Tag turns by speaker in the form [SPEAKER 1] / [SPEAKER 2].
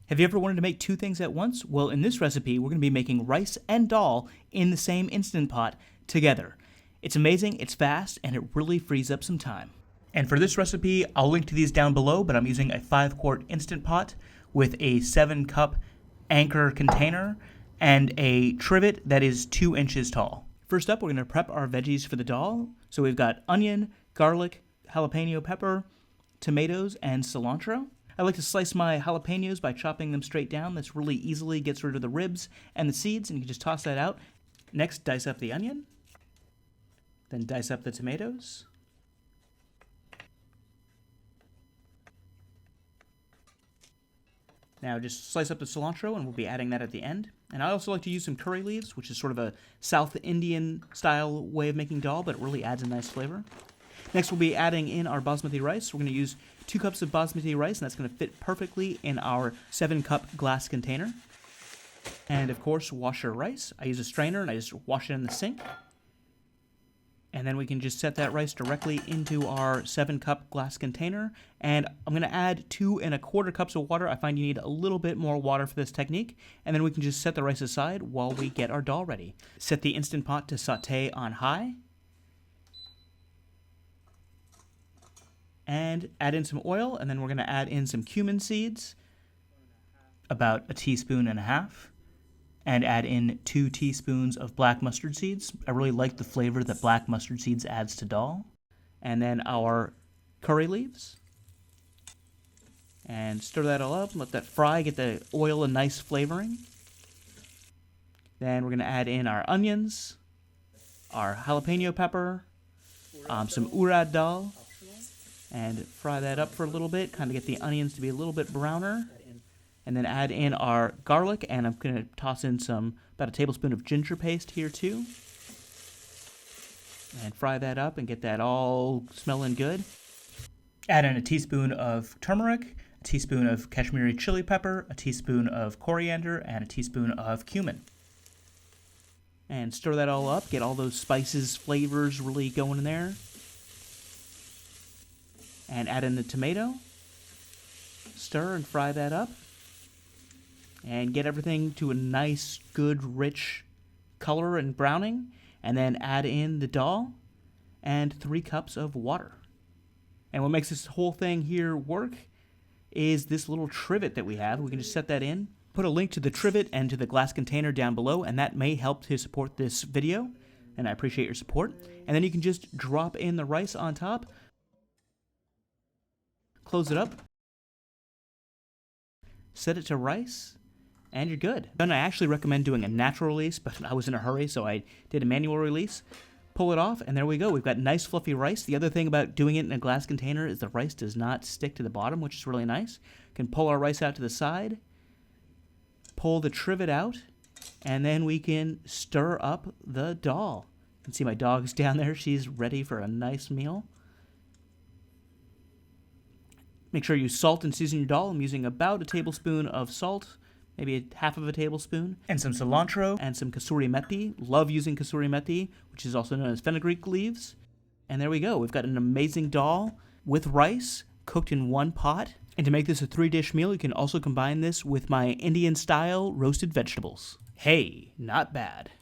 [SPEAKER 1] Have you ever wanted to make two things at once? Well, in this recipe, we're going to be making rice and dal in the same Instant Pot together. It's amazing, it's fast, and it really frees up some time. And for this recipe, I'll link to these down below, but I'm using a 5-quart Instant Pot with a 7-cup anchor container and a trivet that is 2 inches tall. First up, we're going to prep our veggies for the dal. So we've got onion, garlic, jalapeno pepper, tomatoes, and cilantro. I like to slice my jalapenos by chopping them straight down. This really easily gets rid of the ribs and the seeds, and you can just toss that out. Next, dice up the onion. Then dice up the tomatoes. Now just slice up the cilantro, and we'll be adding that at the end. And I also like to use some curry leaves, which is sort of a South Indian style way of making dal, but it really adds a nice flavor. Next, we'll be adding in our basmati rice. We're going to use 2 cups of basmati rice, and that's going to fit perfectly in our 7-cup glass container. And of course, wash our rice. I use a strainer, and I just wash it in the sink. And then we can just set that rice directly into our 7-cup glass container. And I'm going to add 2 1/4 cups of water. I find you need a little bit more water for this technique. And then we can just set the rice aside while we get our dal ready. Set the Instant Pot to saute on high. And add in some oil, and then we're going to add in some cumin seeds, about 1.5 teaspoons, and add in 2 teaspoons of black mustard seeds. I really like the flavor that black mustard seeds adds to dal. And then our curry leaves. And stir that all up, let that fry, get the oil a nice flavoring. Then we're going to add in our onions, our jalapeno pepper, some urad dal, and fry that up for a little bit, kind of get the onions to be a little bit browner. And then add in our garlic, and I'm going to toss in about 1 tablespoon of ginger paste here too. And fry that up and get that all smelling good. Add in 1 teaspoon of turmeric, 1 teaspoon of Kashmiri chili pepper, 1 teaspoon of coriander, and 1 teaspoon of cumin. And stir that all up, get all those spices, flavors really going in there. And add in the tomato. Stir and fry that up. And get everything to a nice, good, rich color and browning. And then add in the dal and 3 cups of water. And what makes this whole thing here work is this little trivet that we have. We can just set that in. Put a link to the trivet and to the glass container down below, and that may help to support this video. And I appreciate your support. And then you can just drop in the rice on top. Close it up. Set it to rice. And you're good. And I actually recommend doing a natural release, but I was in a hurry, so I did a manual release. Pull it off, and there we go. We've got nice fluffy rice. The other thing about doing it in a glass container is the rice does not stick to the bottom, which is really nice. We can pull our rice out to the side, pull the trivet out, and then we can stir up the dal. You can see my dog's down there. She's ready for a nice meal. Make sure you salt and season your dal. I'm using about 1 tablespoon of salt, maybe 1/2 tablespoon, and some cilantro and some kasuri methi. Love using kasuri methi, which is also known as fenugreek leaves. And there we go. We've got an amazing dal with rice cooked in one pot. And to make this a 3-dish meal, you can also combine this with my Indian-style roasted vegetables. Hey, not bad.